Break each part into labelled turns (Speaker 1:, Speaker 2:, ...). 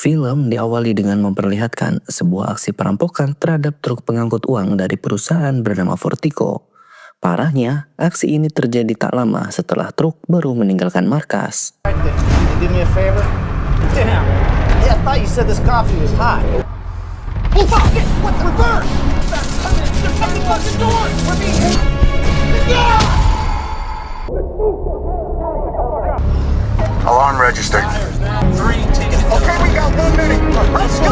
Speaker 1: Film diawali dengan memperlihatkan sebuah aksi perampokan terhadap truk pengangkut uang dari perusahaan bernama Fortico. Parahnya, aksi ini terjadi tak lama setelah truk baru meninggalkan markas.
Speaker 2: Do me a favor? Damn. Yeah, I thought you said this coffee was hot. Oh, fuck it! What the bird? They're fucking fucking doors! We're being hit!
Speaker 3: Alarm registered.
Speaker 2: Okay, we got 1 minute. Let's go!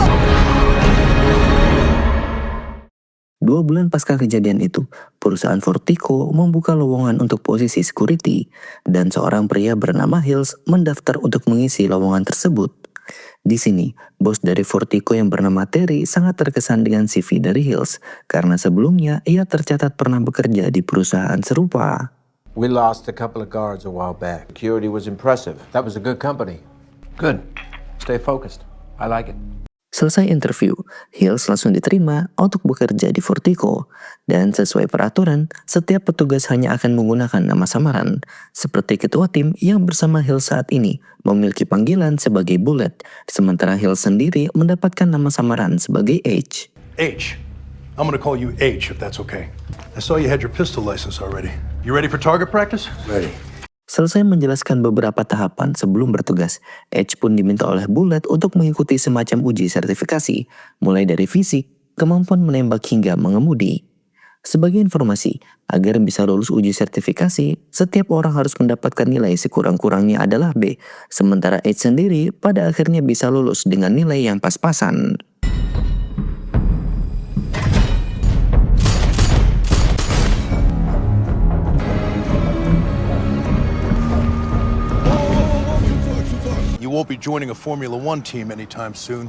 Speaker 1: 2 bulan pasca kejadian itu, perusahaan Fortico membuka lowongan untuk posisi security, dan seorang pria bernama Hills mendaftar untuk mengisi lowongan tersebut. Di sini, bos dari Fortico yang bernama Terry sangat terkesan dengan CV dari Hills, karena sebelumnya ia tercatat pernah bekerja di perusahaan serupa.
Speaker 4: We lost a couple of guards a while back. Security was impressive. That was a good company.
Speaker 3: Good.
Speaker 4: Stay focused. I like it.
Speaker 1: Selesai interview, Hills langsung diterima untuk bekerja di Fortico. Dan sesuai peraturan, setiap petugas hanya akan menggunakan nama samaran. Seperti ketua tim yang bersama Hills saat ini memiliki panggilan sebagai Bullet, sementara Hills sendiri mendapatkan nama samaran sebagai H.
Speaker 5: H. I'm gonna call you H if that's okay. I saw you had your pistol license already. You ready for target practice?
Speaker 4: Ready.
Speaker 1: Selesai menjelaskan beberapa tahapan sebelum bertugas, H pun diminta oleh Bullet untuk mengikuti semacam uji sertifikasi, mulai dari fisik, kemampuan menembak hingga mengemudi. Sebagai informasi, agar bisa lulus uji sertifikasi, setiap orang harus mendapatkan nilai sekurang-kurangnya adalah B, sementara H sendiri pada akhirnya bisa lulus dengan nilai yang pas-pasan.
Speaker 5: You won't be joining a Formula One team anytime soon.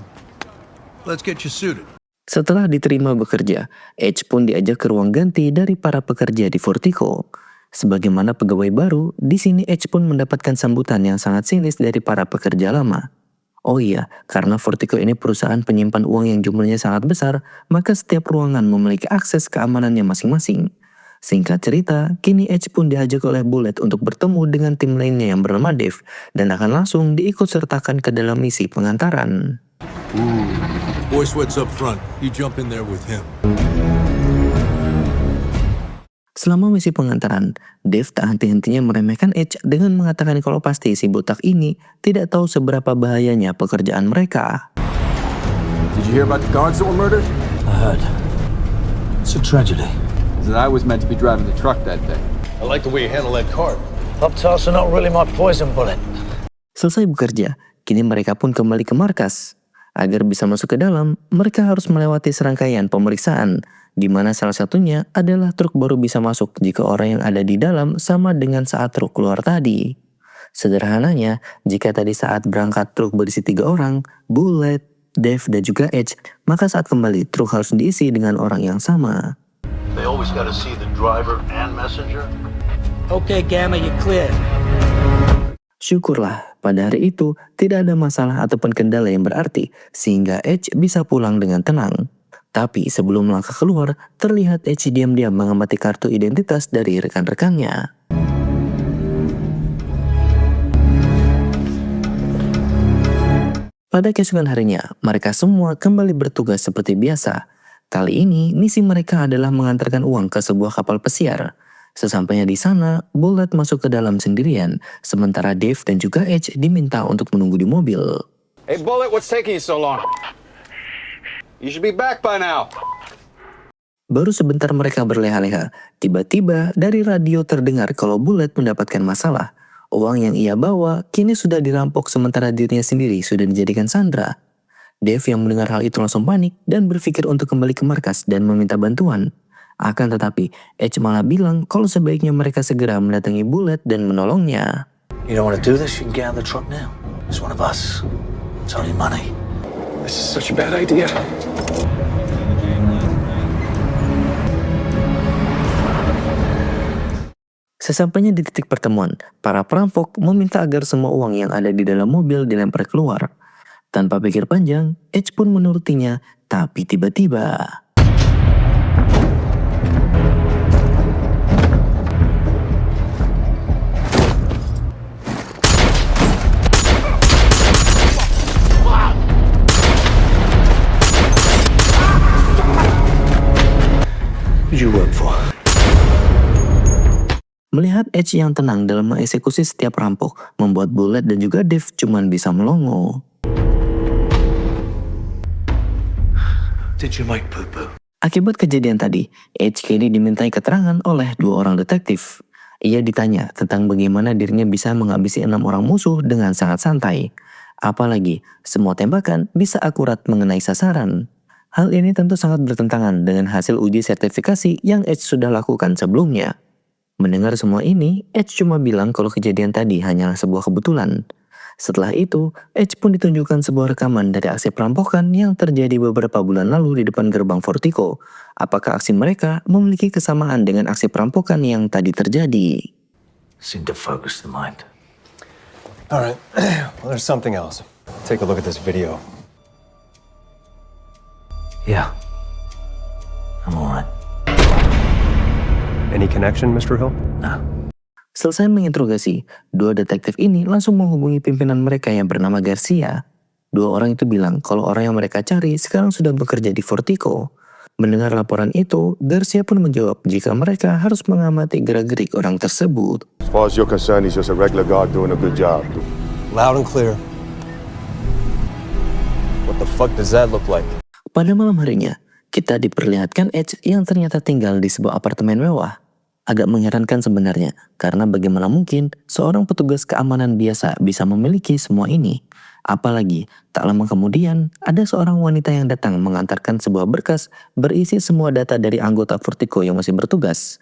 Speaker 5: Let's get you suited.
Speaker 1: Setelah diterima bekerja, H pun diajak ke ruang ganti dari para pekerja di Fortico. Sebagaimana pegawai baru, di sini H pun mendapatkan sambutan yang sangat sinis dari para pekerja lama. Oh iya, karena Fortico ini perusahaan penyimpan uang yang jumlahnya sangat besar, maka setiap ruangan memiliki akses keamanannya masing-masing. Singkat cerita, kini H pun diajak oleh Bullet untuk bertemu dengan tim lainnya yang bernama Dave, dan akan langsung diikut sertakan ke dalam misi pengantaran.
Speaker 5: Boy Sweat's up front. You jump in there with him.
Speaker 1: Selama misi pengantaran, Dave tak henti-hentinya meremehkan H dengan mengatakan kalau pasti si botak ini tidak tahu seberapa bahayanya pekerjaan mereka.
Speaker 4: Did you hear about the guards that were murdered?
Speaker 6: I heard. It's a tragedy.
Speaker 4: That I was meant to be driving the truck that day.
Speaker 5: I like the way you handle that cart.
Speaker 6: Pop-tarts are not really my poison bullet.
Speaker 1: Selesai bekerja, kini mereka pun kembali ke markas. Agar bisa masuk ke dalam, mereka harus melewati serangkaian pemeriksaan, di mana salah satunya adalah truk baru bisa masuk jika orang yang ada di dalam sama dengan saat truk keluar tadi. Sederhananya, jika tadi saat berangkat truk berisi 3 orang, Bullet, Dave, dan juga Edge, maka saat kembali truk harus diisi dengan orang yang sama.
Speaker 5: They always got to see the driver and messenger.
Speaker 6: Okay, Gamma, you're clear.
Speaker 1: Syukurlah, pada hari itu tidak ada masalah ataupun kendala yang berarti, sehingga Edge bisa pulang dengan tenang. Tapi sebelum melangkah keluar, terlihat Edge diam-diam mengamati kartu identitas dari rekan-rekannya. Pada keesokan harinya, mereka semua kembali bertugas seperti biasa. Kali ini, misi mereka adalah mengantarkan uang ke sebuah kapal pesiar. Sesampainya di sana, Bullet masuk ke dalam sendirian, sementara Dave dan juga Edge diminta untuk menunggu di mobil.
Speaker 4: Hey, Bullet, what's taking you so long? You should be back by now.
Speaker 1: Baru sebentar mereka berleha-leha, tiba-tiba dari radio terdengar kalau Bullet mendapatkan masalah. Uang yang ia bawa kini sudah dirampok sementara dirinya sendiri sudah dijadikan sandera. Dave yang mendengar hal itu langsung panik dan berpikir untuk kembali ke markas dan meminta bantuan. Akan tetapi, Edge malah bilang kalau sebaiknya mereka segera mendatangi Bullet dan menolongnya.
Speaker 6: You don't want to do this? You can get out of the truck now. It's one of us. It's only money.
Speaker 5: This is such a bad idea.
Speaker 1: Sesampainya di titik pertemuan, para perampok meminta agar semua uang yang ada di dalam mobil dilempar keluar. Tanpa pikir panjang, Edge pun menurutinya, tapi tiba-tiba...
Speaker 6: Who'd you work for?
Speaker 1: Melihat Edge yang tenang dalam mengeksekusi setiap rampok, membuat Bullet dan juga Dave cuman bisa melongo.
Speaker 6: Did you make poo-poo?
Speaker 1: Akibat kejadian tadi, Edge kini dimintai keterangan oleh 2 orang detektif. Ia ditanya tentang bagaimana dirinya bisa menghabisi 6 orang musuh dengan sangat santai. Apalagi, semua tembakan bisa akurat mengenai sasaran. Hal ini tentu sangat bertentangan dengan hasil uji sertifikasi yang Edge sudah lakukan sebelumnya. Mendengar semua ini, Edge cuma bilang kalau kejadian tadi hanyalah sebuah kebetulan. Setelah itu, Edge pun ditunjukkan sebuah rekaman dari aksi perampokan yang terjadi beberapa bulan lalu di depan gerbang Vertigo. Apakah aksi mereka memiliki kesamaan dengan aksi perampokan yang tadi terjadi?
Speaker 6: Seem to focus the mind.
Speaker 7: All right. Well, there's something else. Take a look at this video.
Speaker 6: Yeah. I'm alright.
Speaker 7: Any connection, Mr. Hill?
Speaker 6: No.
Speaker 1: Selesai menginterogasi, 2 detektif ini langsung menghubungi pimpinan mereka yang bernama Garcia. 2 orang itu bilang kalau orang yang mereka cari sekarang sudah bekerja di Vertigo. Mendengar laporan itu, Garcia pun menjawab jika mereka harus mengamati gerak-gerik orang tersebut.
Speaker 3: As far as you're concerned, he's just a regular guard doing a good job.
Speaker 7: Loud and clear. What the fuck does that look like?
Speaker 1: Pada malam harinya, kita diperlihatkan Edge yang ternyata tinggal di sebuah apartemen mewah. Agak mengherankan sebenarnya, karena bagaimana mungkin seorang petugas keamanan biasa bisa memiliki semua ini. Apalagi, tak lama kemudian, ada seorang wanita yang datang mengantarkan sebuah berkas berisi semua data dari anggota Vertigo yang masih bertugas.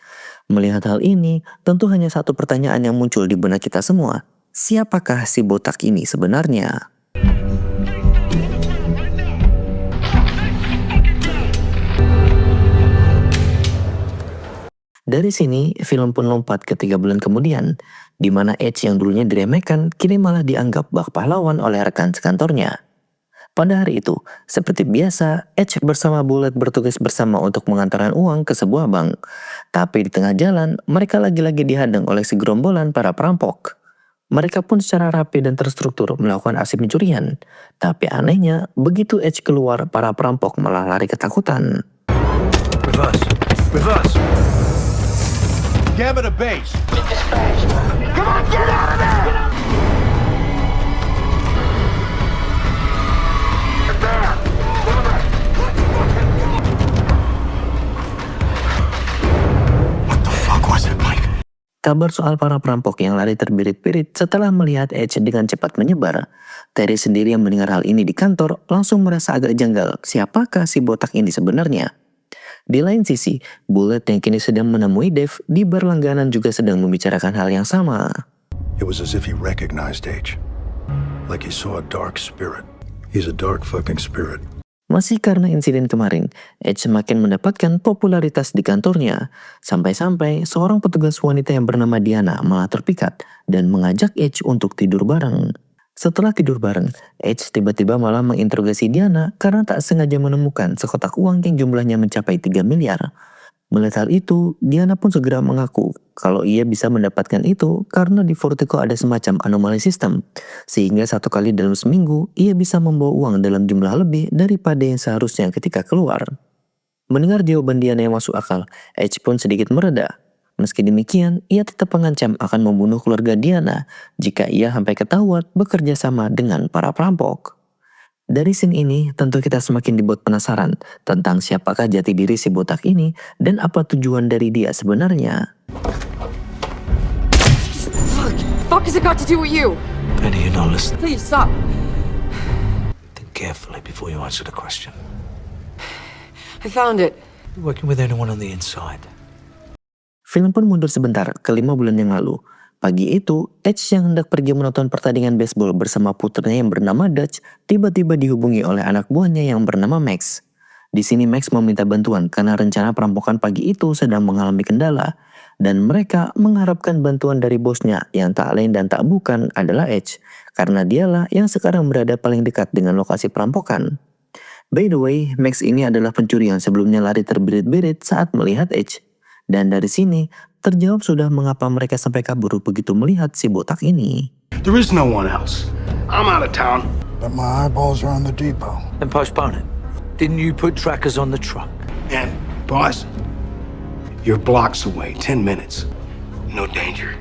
Speaker 1: Melihat hal ini, tentu hanya satu pertanyaan yang muncul di benak kita semua. Siapakah si botak ini sebenarnya? Dari sini, film pun lompat ke 3 bulan kemudian, di mana Edge yang dulunya diremehkan kini malah dianggap bak pahlawan oleh rekan sekantornya. Pada hari itu, seperti biasa, Edge bersama Bullet bertugas bersama untuk mengantarkan uang ke sebuah bank. Tapi di tengah jalan, mereka lagi-lagi dihadang oleh segerombolan para perampok. Mereka pun secara rapi dan terstruktur melakukan aksi pencurian. Tapi anehnya, begitu Edge keluar, para perampok malah lari ketakutan.
Speaker 6: Reverse. Reverse.
Speaker 2: Gamma to base. Come on, get out of there!
Speaker 3: What the fuck was it, Mike?
Speaker 1: Kabar soal para perampok yang lari terbirit-birit setelah melihat Edge dengan cepat menyebar. Terry sendiri yang mendengar hal ini di kantor langsung merasa agak janggal. Siapakah si botak ini sebenarnya? Di lain sisi, Bullet yang kini sedang menemui Dave di bar langganan juga sedang membicarakan hal yang sama.
Speaker 5: It was as if he recognized H. Like he saw a dark spirit. He's a dark fucking spirit.
Speaker 1: Masih karena insiden kemarin, Edge semakin mendapatkan popularitas di kantornya. Sampai-sampai seorang petugas wanita yang bernama Diana malah terpikat dan mengajak Edge untuk tidur bareng. Setelah tidur bareng, Edge tiba-tiba malah menginterogasi Diana karena tak sengaja menemukan sekotak uang yang jumlahnya mencapai 3 miliar. Melihat hal itu, Diana pun segera mengaku kalau ia bisa mendapatkan itu karena di Vertigo ada semacam anomali sistem, sehingga 1 kali dalam seminggu ia bisa membawa uang dalam jumlah lebih daripada yang seharusnya ketika keluar. Mendengar jawaban Diana yang masuk akal, Edge pun sedikit mereda. Meski demikian, ia tetap mengancam akan membunuh keluarga Diana jika ia sampai ketahuan bekerja sama dengan para perampok. Dari scene ini, tentu kita semakin dibuat penasaran tentang siapakah jati diri si botak ini dan apa tujuan dari dia sebenarnya.
Speaker 8: Fuck has it got to do with you?
Speaker 6: Penny, you're not listening.
Speaker 8: Please stop.
Speaker 6: Think carefully before you answer the question.
Speaker 8: I found it.
Speaker 6: You working with anyone on the inside?
Speaker 1: Film pun mundur sebentar ke 5 bulan yang lalu. Pagi itu, Edge yang hendak pergi menonton pertandingan baseball bersama putranya yang bernama Dutch tiba-tiba dihubungi oleh anak buahnya yang bernama Max. Di sini Max meminta bantuan karena rencana perampokan pagi itu sedang mengalami kendala dan mereka mengharapkan bantuan dari bosnya yang tak lain dan tak bukan adalah Edge karena dialah yang sekarang berada paling dekat dengan lokasi perampokan. By the way, Max ini adalah pencuri yang sebelumnya lari terbirit-birit saat melihat Edge. Dan dari sini, terjawab sudah mengapa mereka sampai kabur begitu melihat si botak ini.
Speaker 5: There is no one else. I'm out of town.
Speaker 9: But my eyeballs are on the depot.
Speaker 6: Then postpone it. Didn't you put trackers on the truck?
Speaker 5: And, boss,
Speaker 9: You're blocks away, 10 minutes. No danger.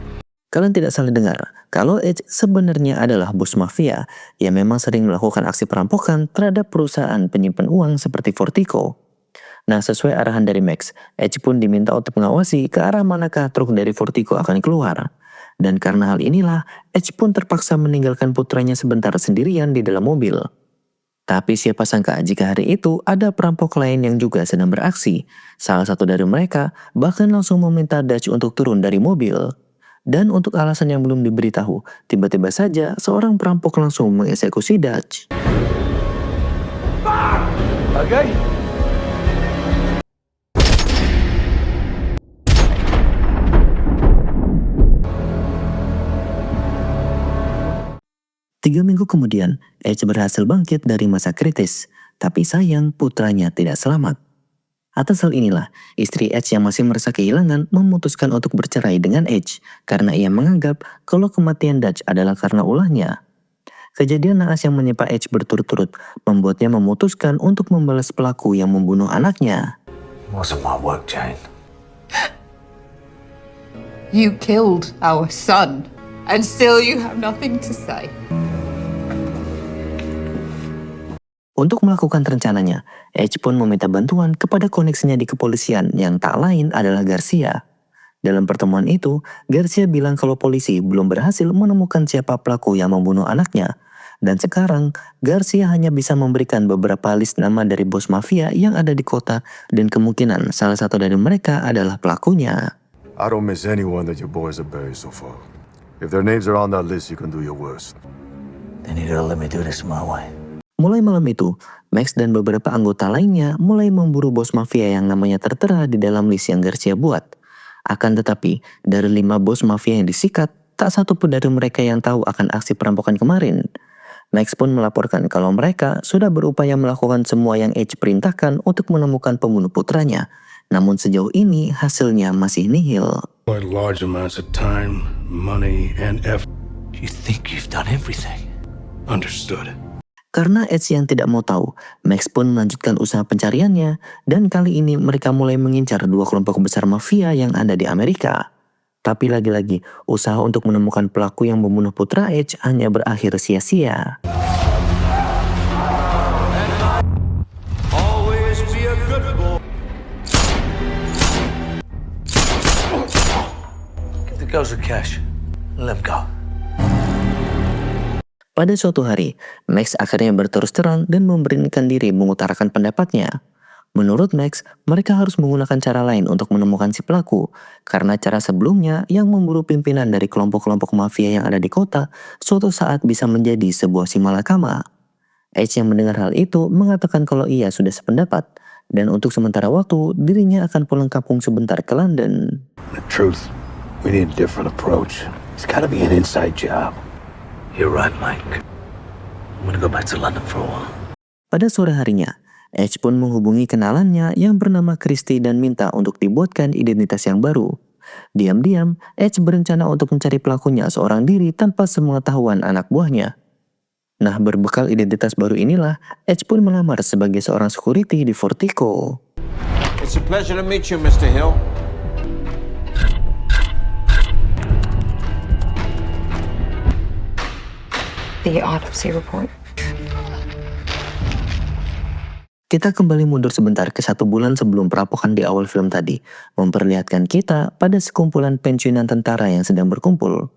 Speaker 1: Kalian tidak salah dengar, kalau Edge sebenarnya adalah bos mafia yang memang sering melakukan aksi perampokan terhadap perusahaan penyimpan uang seperti Fortico. Nah, sesuai arahan dari Max, Edge pun diminta untuk mengawasi ke arah manakah truk dari Fortico akan keluar. Dan karena hal inilah, Edge pun terpaksa meninggalkan putranya sebentar sendirian di dalam mobil. Tapi siapa sangka jika hari itu ada perampok lain yang juga sedang beraksi. Salah satu dari mereka bahkan langsung meminta Dutch untuk turun dari mobil. Dan untuk alasan yang belum diberitahu, tiba-tiba saja seorang perampok langsung mengeksekusi Dutch.
Speaker 5: Okay.
Speaker 1: 3 minggu kemudian, Edge berhasil bangkit dari masa kritis, tapi sayang putranya tidak selamat. Atas hal inilah, istri Edge yang masih merasa kehilangan memutuskan untuk bercerai dengan Edge karena ia menganggap kalau kematian Dutch adalah karena ulahnya. Kejadian naas yang menimpa Edge berturut-turut membuatnya memutuskan untuk membalas pelaku yang membunuh anaknya.
Speaker 6: Wasn't my work, Jane.
Speaker 10: You killed our son, and still you have nothing to say.
Speaker 1: Untuk melakukan rencananya, Edge pun meminta bantuan kepada koneksinya di kepolisian yang tak lain adalah Garcia. Dalam pertemuan itu, Garcia bilang kalau polisi belum berhasil menemukan siapa pelaku yang membunuh anaknya. Dan sekarang, Garcia hanya bisa memberikan beberapa list nama dari bos mafia yang ada di kota dan kemungkinan salah satu dari mereka adalah pelakunya.
Speaker 3: I don't miss anyone that your boys have buried so far. If their names are on that list, you can do your worst.
Speaker 6: Then you gotta let me do this my way.
Speaker 1: Mulai malam itu, Max dan beberapa anggota lainnya mulai memburu bos mafia yang namanya tertera di dalam list yang Garcia buat. Akan tetapi, dari 5 bos mafia yang disikat, tak satu pun dari mereka yang tahu akan aksi perampokan kemarin. Max pun melaporkan kalau mereka sudah berupaya melakukan semua yang Edge perintahkan untuk menemukan pembunuh putranya. Namun sejauh ini hasilnya masih nihil.
Speaker 9: Large amounts of time, money, and effort.
Speaker 6: You think you've done everything?
Speaker 9: Understood.
Speaker 1: Karena Edge yang tidak mau tahu, Max pun melanjutkan usaha pencariannya dan kali ini mereka mulai mengincar 2 kelompok besar mafia yang ada di Amerika. Tapi lagi-lagi, usaha untuk menemukan pelaku yang membunuh putra Edge hanya berakhir sia-sia.
Speaker 6: Give the girls the cash. Let them go.
Speaker 1: Pada suatu hari, Max akhirnya berterus terang dan memberanikan diri mengutarakan pendapatnya. Menurut Max, mereka harus menggunakan cara lain untuk menemukan si pelaku, karena cara sebelumnya yang memburu pimpinan dari kelompok-kelompok mafia yang ada di kota, suatu saat bisa menjadi sebuah simalakama. Edge yang mendengar hal itu mengatakan kalau ia sudah sependapat, dan untuk sementara waktu dirinya akan pulang kampung sebentar ke London.
Speaker 9: The truth, we need a different approach. It's gotta be an inside job.
Speaker 6: You're right, Mike. I'm gonna go back to London for a while.
Speaker 1: Pada sore harinya, Edge pun menghubungi kenalannya yang bernama Christy dan minta untuk dibuatkan identitas yang baru. Diam-diam, Edge berencana untuk mencari pelakunya seorang diri tanpa sepengetahuan anak buahnya. Nah, berbekal identitas baru inilah, Edge pun melamar sebagai seorang security di Fortico.
Speaker 4: It's a pleasure to meet you, Mr. Hill.
Speaker 8: The autopsy report.
Speaker 1: Kita kembali mundur sebentar ke 1 bulan sebelum perampokan di awal film tadi, memperlihatkan kita pada sekumpulan pensiunan tentara yang sedang berkumpul.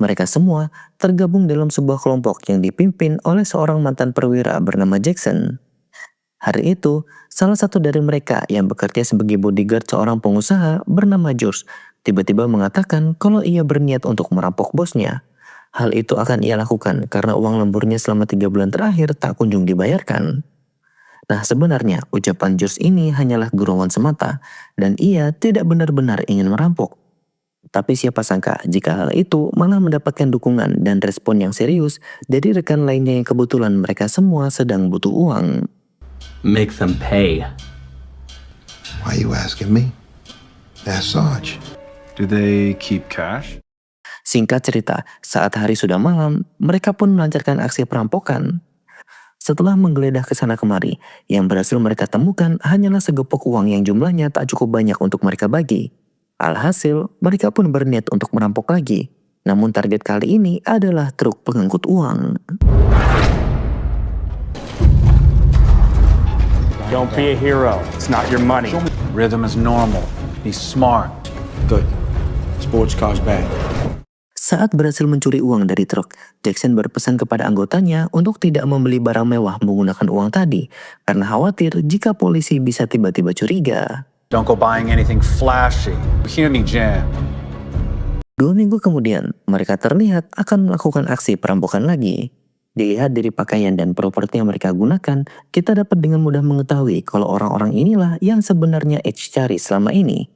Speaker 1: Mereka semua tergabung dalam sebuah kelompok yang dipimpin oleh seorang mantan perwira bernama Jackson. Hari itu, salah satu dari mereka yang bekerja sebagai bodyguard seorang pengusaha bernama George tiba-tiba mengatakan kalau ia berniat untuk merampok bosnya. Hal itu akan ia lakukan karena uang lemburnya selama 3 bulan terakhir tak kunjung dibayarkan. Nah, sebenarnya ucapan George ini hanyalah gurauan semata dan ia tidak benar-benar ingin merampok. Tapi siapa sangka jika hal itu malah mendapatkan dukungan dan respon yang serius dari rekan lainnya yang kebetulan mereka semua sedang butuh uang.
Speaker 11: Make them pay.
Speaker 12: Why you asking me? That's Sarge.
Speaker 11: Do they keep cash?
Speaker 1: Singkat cerita, saat hari sudah malam, mereka pun melancarkan aksi perampokan. Setelah menggeledah ke sana kemari, yang berhasil mereka temukan hanyalah segepok uang yang jumlahnya tak cukup banyak untuk mereka bagi. Alhasil, mereka pun berniat untuk merampok lagi. Namun target kali ini adalah truk pengangkut uang.
Speaker 6: Don't be a hero. It's not your money. Rhythm is normal. Be smart.
Speaker 9: Good. Sports car's bad.
Speaker 1: Saat berhasil mencuri uang dari truk, Jackson berpesan kepada anggotanya untuk tidak membeli barang mewah menggunakan uang tadi, karena khawatir jika polisi bisa tiba-tiba curiga.
Speaker 6: Don't go buying anything flashy. You hear me, Jan?
Speaker 1: 2 minggu kemudian, mereka terlihat akan melakukan aksi perampokan lagi. Dilihat dari pakaian dan properti yang mereka gunakan, kita dapat dengan mudah mengetahui kalau orang-orang inilah yang sebenarnya Edge cari selama ini.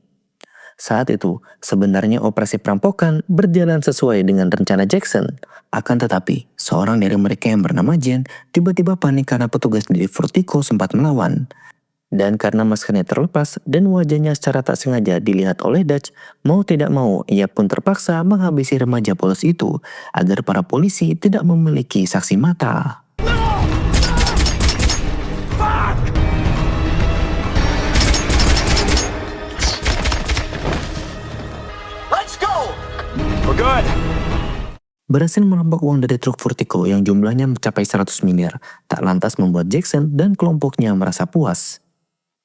Speaker 1: Saat itu, sebenarnya operasi perampokan berjalan sesuai dengan rencana Jackson. Akan tetapi, seorang dari mereka yang bernama Jen tiba-tiba panik karena petugas dari Vertigo sempat melawan. Dan karena maskernya terlepas dan wajahnya secara tak sengaja dilihat oleh Dutch, mau tidak mau ia pun terpaksa menghabisi remaja polos itu agar para polisi tidak memiliki saksi mata. Berhasil merampok uang dari truk Vertigo yang jumlahnya mencapai 100 miliar, tak lantas membuat Jackson dan kelompoknya merasa puas.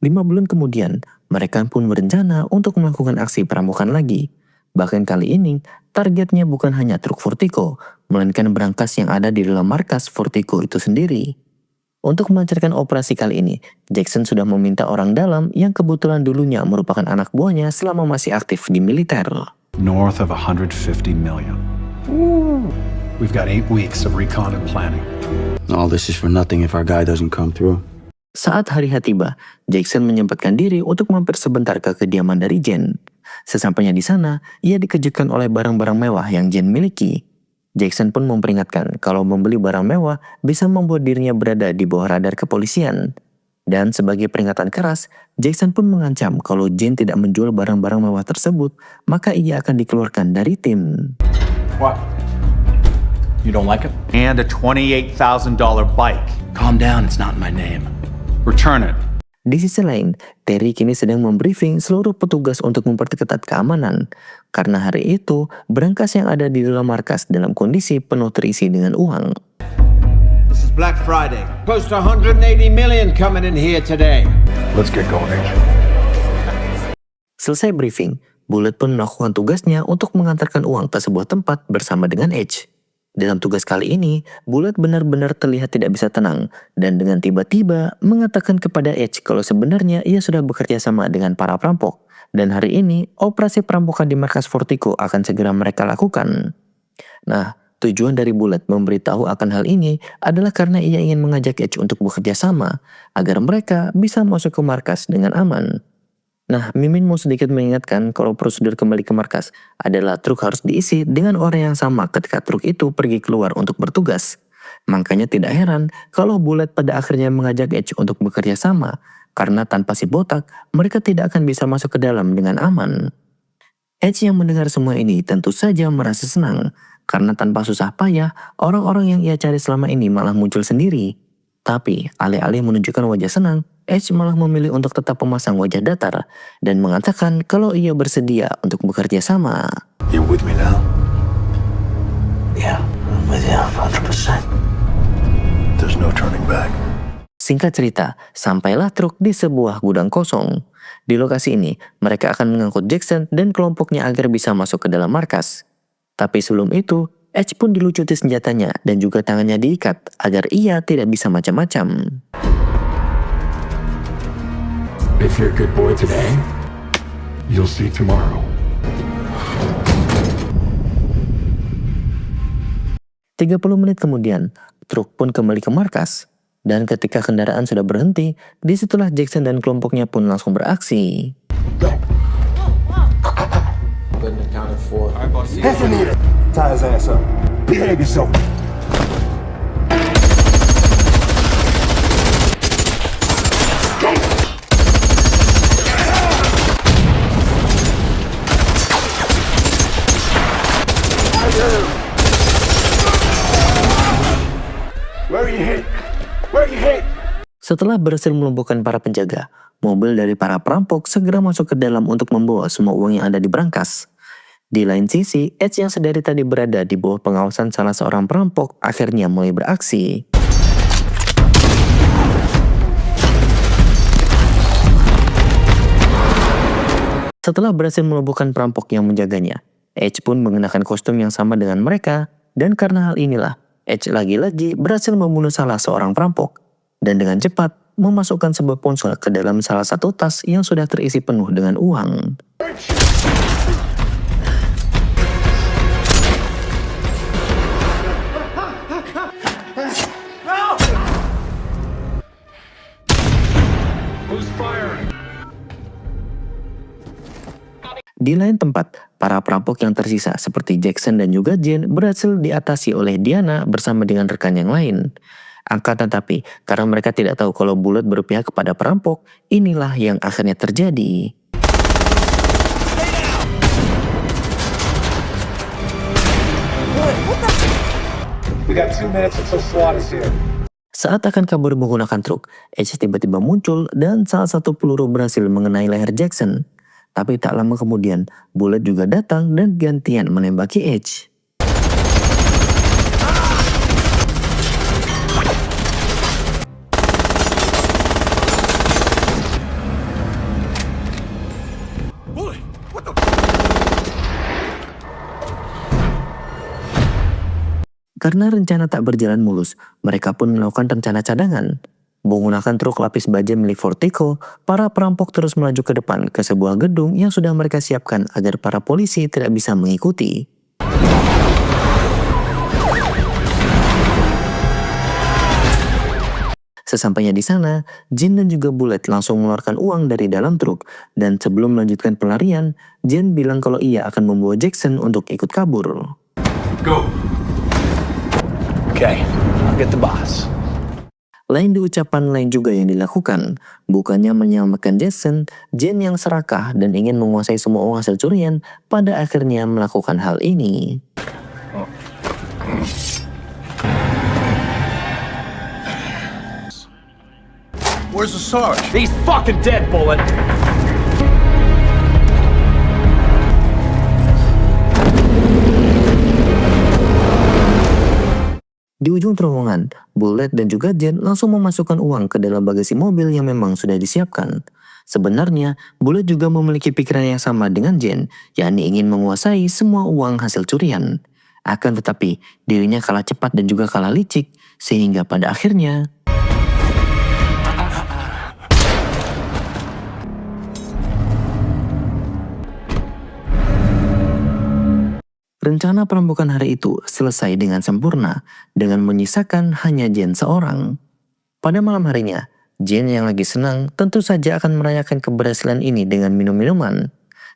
Speaker 1: 5 bulan kemudian, mereka pun berencana untuk melakukan aksi perampokan lagi. Bahkan kali ini, targetnya bukan hanya truk Vertigo, melainkan berangkas yang ada di dalam markas Vertigo itu sendiri. Untuk melancarkan operasi kali ini, Jackson sudah meminta orang dalam yang kebetulan dulunya merupakan anak buahnya selama masih aktif di militer.
Speaker 11: North of 150 million. We've got 8 weeks of recon and planning.
Speaker 9: All this is for nothing if our guy doesn't come through.
Speaker 1: Saat hari tiba, Jackson menyempatkan diri untuk mampir sebentar ke kediaman dari Jen. Sesampainya di sana, ia dikejutkan oleh barang-barang mewah yang Jen miliki. Jackson pun memperingatkan kalau membeli barang mewah bisa membuat dirinya berada di bawah radar kepolisian. Dan sebagai peringatan keras, Jackson pun mengancam kalau Jen tidak menjual barang-barang mewah tersebut, maka ia akan dikeluarkan dari tim.
Speaker 6: What? You don't like it? And a $28,000 bike.
Speaker 9: Calm down, it's not my name.
Speaker 6: Return it.
Speaker 1: Di sisi lain, Terry kini sedang membriefing seluruh petugas untuk memperketat keamanan. Karena hari itu, berangkas yang ada di dalam markas dalam kondisi penuh terisi dengan uang.
Speaker 2: This is Black Friday. Close to 180 million coming in here today.
Speaker 5: Let's get going, H.
Speaker 1: Selesai briefing, Bullet pun melakukan tugasnya untuk mengantarkan uang ke sebuah tempat bersama dengan Edge. Dalam tugas kali ini, Bullet benar-benar terlihat tidak bisa tenang dan dengan tiba-tiba mengatakan kepada Edge kalau sebenarnya ia sudah bekerja sama dengan para perampok dan hari ini operasi perampokan di markas Vertigo akan segera mereka lakukan. Nah, tujuan dari Bullet memberitahu akan hal ini adalah karena ia ingin mengajak Edge untuk bekerja sama agar mereka bisa masuk ke markas dengan aman. Nah, Mimin mau sedikit mengingatkan kalau prosedur kembali ke markas adalah truk harus diisi dengan orang yang sama ketika truk itu pergi keluar untuk bertugas. Makanya tidak heran kalau Bullet pada akhirnya mengajak Edge untuk bekerja sama, karena tanpa si botak, mereka tidak akan bisa masuk ke dalam dengan aman. Edge yang mendengar semua ini tentu saja merasa senang, karena tanpa susah payah, orang-orang yang ia cari selama ini malah muncul sendiri. Tapi, alih-alih menunjukkan wajah senang, Edge malah memilih untuk tetap memasang wajah datar dan mengatakan kalau ia bersedia untuk bekerja sama.
Speaker 9: You with me now? Yeah, I'm with you 100%.
Speaker 5: There's no turning back.
Speaker 1: Singkat cerita, sampailah truk di sebuah gudang kosong. Di lokasi ini, mereka akan mengangkut Jackson dan kelompoknya agar bisa masuk ke dalam markas. Tapi sebelum itu, Edge pun dilucuti senjatanya dan juga tangannya diikat agar ia tidak bisa macam-macam.
Speaker 3: If you're a good boy today, you'll see tomorrow.
Speaker 1: 30 menit kemudian, truk pun kembali ke markas. Dan ketika kendaraan sudah berhenti, disitulah Jackson dan kelompoknya pun langsung beraksi.
Speaker 12: Tie his ass up. Behave yourself. Where are you hit? Where
Speaker 1: Setelah berhasil melumpuhkan para penjaga, mobil dari para perampok segera masuk ke dalam untuk membawa semua uang yang ada di brankas. Di lain sisi, Edge yang sedari tadi berada di bawah pengawasan salah seorang perampok akhirnya mulai beraksi. Setelah berhasil melumpuhkan perampok yang menjaganya, Edge pun mengenakan kostum yang sama dengan mereka, dan karena hal inilah, Edge lagi-lagi berhasil membunuh salah seorang perampok, dan dengan cepat memasukkan sebuah ponsel ke dalam salah satu tas yang sudah terisi penuh dengan uang. Di lain tempat, para perampok yang tersisa seperti Jackson dan juga Jane berhasil diatasi oleh Diana bersama dengan rekan yang lain. Akan tetapi, karena mereka tidak tahu kalau Bullet berpihak kepada perampok, inilah yang akhirnya terjadi. Saat akan kabur menggunakan truk, Edge tiba-tiba muncul dan salah satu peluru berhasil mengenai leher Jackson. Tapi tak lama kemudian, Bullet juga datang dan gantian menembaki Edge. Karena rencana tak berjalan mulus, mereka pun melakukan rencana cadangan. Menggunakan truk lapis baja milik Vertigo, para perampok terus melaju ke depan ke sebuah gedung yang sudah mereka siapkan agar para polisi tidak bisa mengikuti. Sesampainya di sana, Jane dan juga Bullet langsung mengeluarkan uang dari dalam truk, dan sebelum melanjutkan pelarian, Jane bilang kalau ia akan membawa Jackson untuk ikut kabur.
Speaker 5: Go.
Speaker 9: Okay, I'll get the boss.
Speaker 1: Lain di ucapan lain juga yang dilakukan, bukannya menyelamatkan Jackson, Jane yang serakah dan ingin menguasai semua uang hasil curian, pada akhirnya melakukan hal ini.
Speaker 5: Where's the Sarge?
Speaker 6: He's fucking dead, Bullet!
Speaker 1: Di ujung terowongan, Bullet dan juga Jane langsung memasukkan uang ke dalam bagasi mobil yang memang sudah disiapkan. Sebenarnya, Bullet juga memiliki pikiran yang sama dengan Jane, yakni ingin menguasai semua uang hasil curian. Akan tetapi, dirinya kalah cepat dan juga kalah licik, sehingga pada akhirnya... Rencana perampokan hari itu selesai dengan sempurna, dengan menyisakan hanya Jane seorang. Pada malam harinya, Jane yang lagi senang tentu saja akan merayakan keberhasilan ini dengan minum-minuman.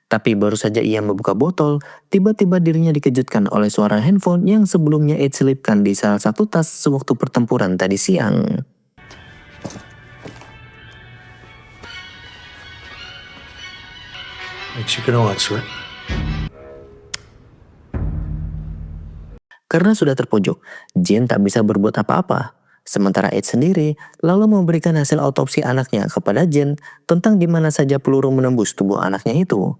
Speaker 1: Tapi baru saja ia membuka botol, tiba-tiba dirinya dikejutkan oleh suara handphone yang sebelumnya Edge selipkan di salah satu tas sewaktu pertempuran tadi siang.
Speaker 5: Makes you can answer it.
Speaker 1: Karena sudah terpojok, Jane tak bisa berbuat apa-apa. Sementara Edge sendiri lalu memberikan hasil autopsi anaknya kepada Jane tentang di mana saja peluru menembus tubuh anaknya itu.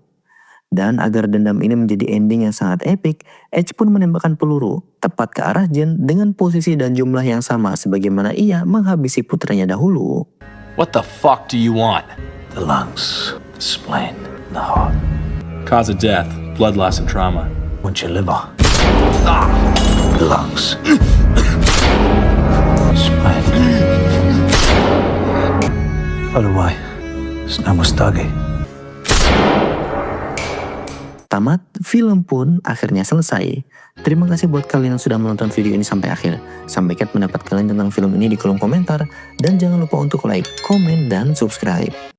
Speaker 1: Dan agar dendam ini menjadi ending yang sangat epik, Edge pun menembakkan peluru tepat ke arah Jane dengan posisi dan jumlah yang sama sebagaimana ia menghabisi putranya dahulu.
Speaker 6: What the fuck do you want?
Speaker 9: The lungs, the spleen, the heart.
Speaker 11: Cause of death, blood loss and trauma.
Speaker 9: Want your liver. The lungs. Spleen. By the way, his name was Dougie.
Speaker 1: Tamat, film pun akhirnya selesai. Terima kasih buat kalian yang sudah menonton video ini sampai akhir. Sampaikan pendapat kalian tentang film ini di kolom komentar. Dan jangan lupa untuk like, komen, dan subscribe.